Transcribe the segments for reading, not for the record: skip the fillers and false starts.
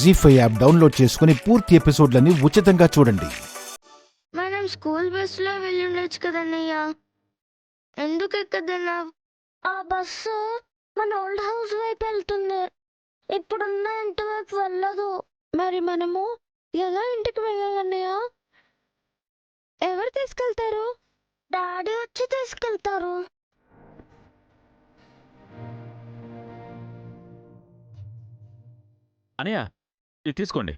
జీ5 app download చేసుకుని పూర్తి ఎపిసోడ్లని ఉచితంగా చూడండి. మనం స్కూల్ బస్సులో వెళ్ళుండొచ్చు కదన్నయ్య, ఎందుకు ఎక్కదన్నావు? ఆ బస్సు మన ఓల్డ్ హౌస్ వైపు వెళ్తుంది, ఇప్పుడున్న ఇంటి వైపు వెళ్ళదు. మరి మనము ఎలా ఇంటికి వెళ్ళాలన్నయ్య? ఎవరు తీసుకెళ్తారు? డాడీ వచ్చి తీసుకెళ్తారు. అనయ్య, ఇది తీసుకోండి,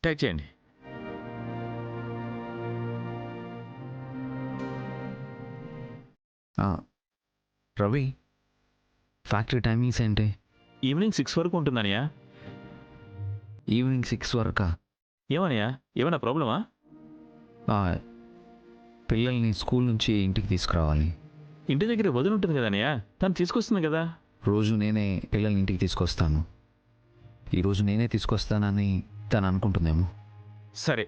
ట్యాగ్ చేయండి. రవి, ఫ్యాక్టరీ టైమింగ్స్ ఏంటి? ఈవినింగ్ 6 వరకు ఉంటుందనయ్య. ఈవినింగ్ 6 వరకా? ఏమనయ్య, ఏమైనా ప్రాబ్లమా? పిల్లల్ని స్కూల్ నుంచి ఇంటికి తీసుకురావాలి. ఇంటి దగ్గర వదిలి ఉంటుంది కదనయ్య, తను తీసుకొస్తుంది కదా. రోజు నేనే పిల్లల్ని ఇంటికి తీసుకొస్తాను. ఈరోజు నేనే తీసుకొస్తానని తను అనుకుంటుందేమో. సరే,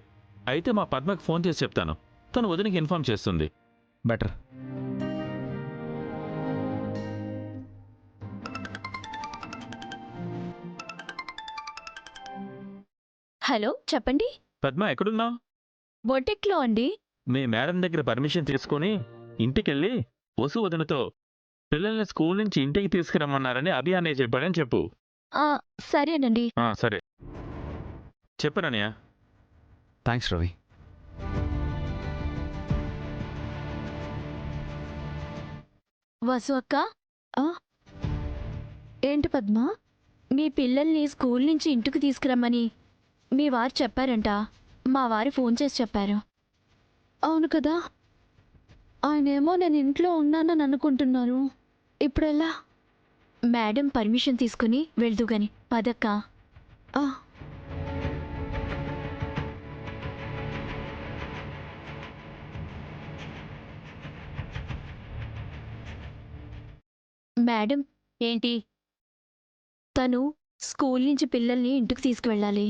అయితే మా పద్మకి ఫోన్ చేసి చెప్తాను, తను వదినికి ఇన్ఫార్మ్ చేస్తుంది. బెటర్. హలో, చెప్పండి. పద్మ, ఎక్కడున్నావు? బొటిక్లో అండి. మీ మేడం దగ్గర పర్మిషన్ తీసుకుని ఇంటికెళ్ళి వదినతో పిల్లల్ని స్కూల్ నుంచి ఇంటికి తీసుకురమ్మన్నారని అభి అన్నయ్య చెప్పాడని చెప్పు. సరేనండి. సరే, చెప్పనయ్య. థ్యాంక్స్ రవి. వసు అక్క. ఏంటి పద్మ? మీ పిల్లల్ని స్కూల్ నుంచి ఇంటికి తీసుకురమ్మని మీ వారు చెప్పారంట. మా వారు ఫోన్ చేసి చెప్పారు. అవును కదా, ఆయనేమో నేను ఇంట్లో ఉన్నానని అనుకుంటున్నారు. ఇప్పుడెలా? మేడం పర్మిషన్ తీసుకుని వెళ్దు గాని పదక్క. మేడం. ఏంటి? తను స్కూల్ నుంచి పిల్లల్ని ఇంటికి తీసుకువెళ్ళాలి.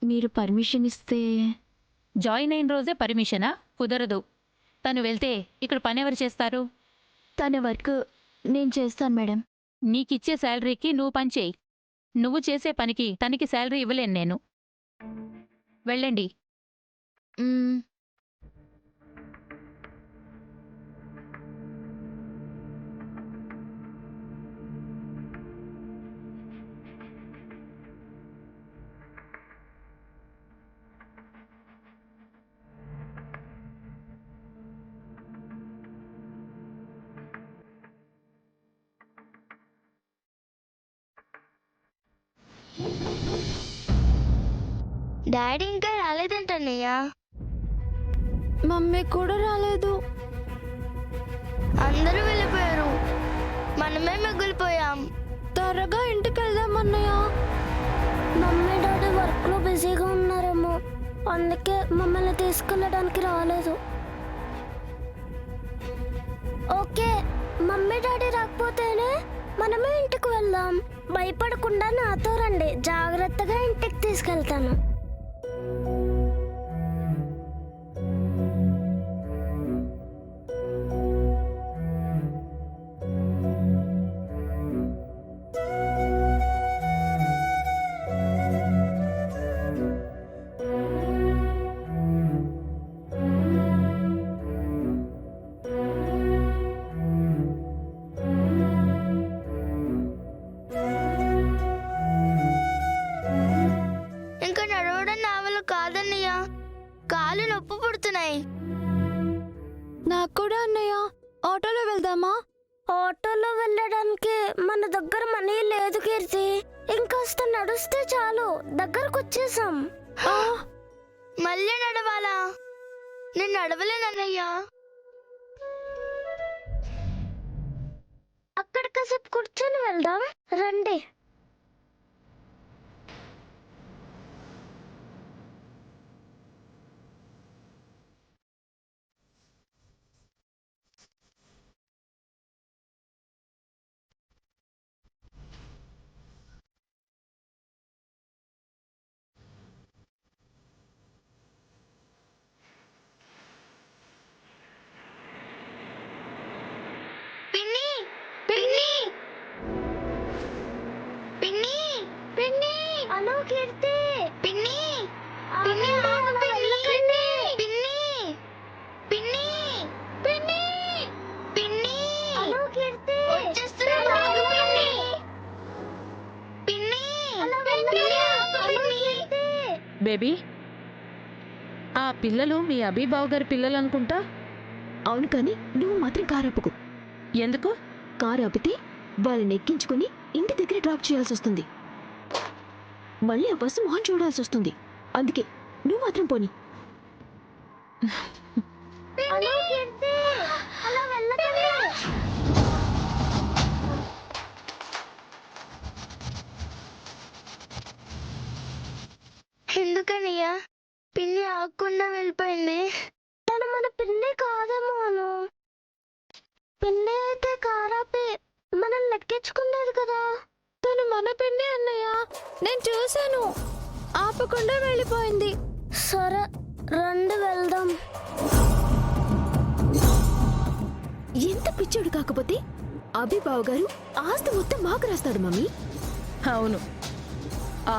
మీరు పర్మిషన్ ఇస్తే. జాయిన్ అయిన రోజే పర్మిషనా? కుదరదు. తను వెళ్తే ఇక్కడ పని ఎవరు చేస్తారు? తన వర్క్ నేను చేస్తాను మేడం. నీకిచ్చే శాలరీకి నువ్వు పని చేయి. నువ్వు చేసే పనికి తనకి శాలరీ ఇవ్వలేను నేను. వెళ్ళండి. డాడీ ఇంకా రాలేదంటన్నయ్య. మమ్మీ కూడా రాలేదు. అందరూ వెళ్ళిపోయారు, మనమే మిగిలిపోయాం. త్వరగా ఇంటికి వెళ్దాం అన్నయ్య. మమ్మీ డాడీ వర్క్ లో బిజీగా ఉన్నారేమో, అందుకే మమ్మల్ని తీసుకెళ్ళడానికి రాలేదు. ఓకే, మమ్మీ డాడీ రాకపోతేనే మనమే ఇంటికి వెళ్దాం. భయపడకుండా నాతో రండి, జాగ్రత్తగా ఇంటికి తీసుకెళ్తాను. కాళ్ళు నొప్పి పుడుతున్నాయి. నాకు కూడా అన్నయ్య. ఆటోలో వెళ్దామా? ఆటోలో వెళ్ళడానికి మన దగ్గర మనీ లేదు కీర్తి. ఇంకాస్త నడుస్తే చాలు, దగ్గరకు వచ్చేసాం. మళ్ళీ నడవాలా? నేను నడవలేనన్నయ్యా. అక్కడ కాసేపు కూర్చొని వెళ్దాం రండి. అను కీర్తి పిన్ని పిన్ని పిన్ని పిన్ని పిన్ని పిన్ని పిన్ని అను కీర్తి వచ్చేస్తున్నాను ఆగు పిన్ని పిన్ని అలా పిన్ని వెళ్ళకు. ఆగు అను పిన్ని కీర్తి బేబీ ఆ పిల్లలు మీ అభిబావ్ గారి పిల్లలు అనుకుంటా. అవును కానీ నువ్వు మాత్రం కారు ఆపుకు. ఎందుకు? కారు ఆపితే వాళ్ళని ఎక్కించుకుని ఇంటి దగ్గర డ్రాప్ చేయాల్సి వస్తుంది. మళ్ళీ ఆ బస్సు మొహం చూడాల్సి వస్తుంది. అందుకే నువ్వు మాత్రం పోని. అను కీర్తి అలా వెళ్ళకండి. ఎందుకనియా పిన్ని ఆగకుండా వెళ్ళిపోయింది? తను మన పిన్ని కాదేమో అను. పిన్ని అయితే కారాపి మనల్ని లెక్కించుకునేది కదా. తను మన పిన్ని అన్నయ్య, నేను చూశాను. ఆపకుండా వెళ్ళిపోయింది. సరే రండి వెళ్దాం. ఎంత పిచ్చాడు కాకపోతే అభిబావ్ గారు ఆస్తి మొత్తం మాకు రాస్తాడు మమ్మీ. అవును,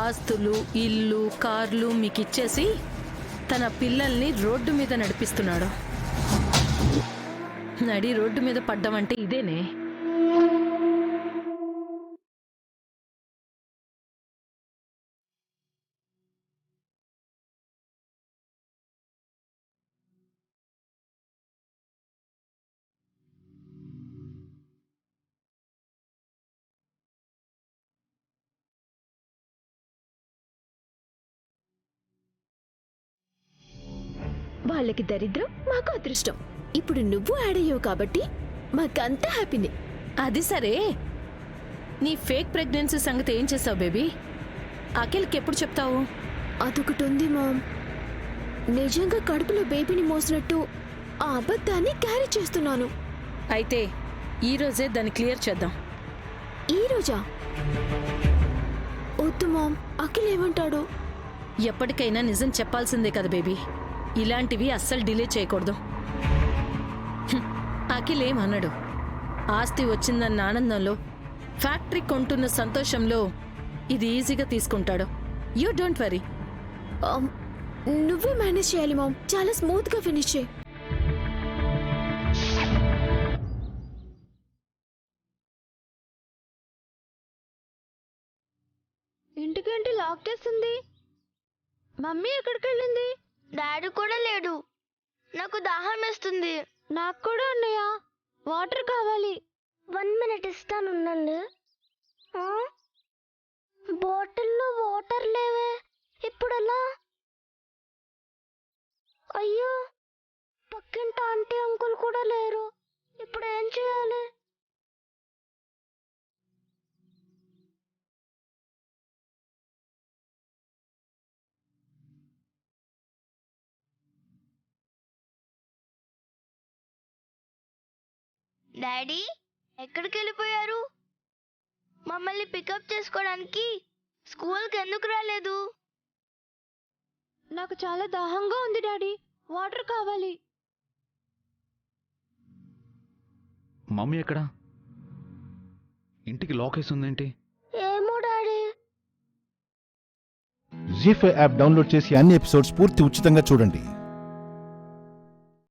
ఆస్తులు ఇల్లు కార్లు మీకిచ్చేసి తన పిల్లల్ని రోడ్డు మీద నడిపిస్తున్నాడు. నడి రోడ్డు మీద పడ్డం అంటే ఇదేనే. వాళ్ళకి దరిద్రం, మాకు అదృష్టం. ఇప్పుడు నువ్వు యాడ్ అయ్యావు కాబట్టి మాకంతా హ్యాపీనే. అది సరే, నీ ఫేక్ ప్రెగ్నెన్సీ సంగతి ఏం చేసావు బేబీ? అఖిల్కి ఎప్పుడు చెప్తావు? అదొకటి ఉంది మామ్. నిజంగా కడుపులో బేబీని మోసినట్టు ఆ అబద్ధాన్ని క్యారీ చేస్తున్నాను. అయితే ఈరోజే దాన్ని క్లియర్ చేద్దాం. ఈ రోజా? వద్దు మామ్, అఖిల్ ఏమంటాడు? ఎప్పటికైనా నిజం చెప్పాల్సిందే కదా బేబీ. ఇలాంటివి అస్సలు డిలే చేయకూడదు. అఖిల్ ఏమన్నాడు? ఆస్తి వచ్చిందన్న ఆనందంలో, ఫ్యాక్టరీ కొంటున్న సంతోషంలో ఇది ఈజీగా తీసుకుంటాడు. You don't worry. నువ్వే మేనేజ్ చేయాలి మామ్. చాలా స్మూత్ గా ఫినిష్ చేయి. ఇంటికేంటి లాక్ చేస్తుంది? మమ్మీ ఎక్కడికి వెళ్ళింది? డాడీ కూడా లేడు. నాకు దాహం వేస్తుంది. నాకు కూడా అన్నయ్య, వాటర్ కావాలి. 1 minute ఇస్తాను ఉండండి. బాటిల్లో వాటర్ లేవే, ఇప్పుడు ఎలా? అయ్యో, పక్కింటి ఆంటీ అంకుల్ కూడా లేరు. ఇప్పుడు ఏం చేయాలి? డాడీ ఎక్కడికి వెళ్ళిపోయారు? మమ్మల్ని పికప్ చేసుకోవడానికి స్కూల్కి ఎందుకు రాలేదు? నాకు చాలా దాహంగా ఉంది డాడీ, వాటర్ కావాలి. మమ్మీ ఎక్కడ? ఇంటికి లాక్ వేసి ఉందేంటి? ఏమో డాడీ. జీ5 యాప్ డౌన్లోడ్ చేసి అన్ని ఎపిసోడ్స్ పూర్తి ఉచితంగా చూడండి.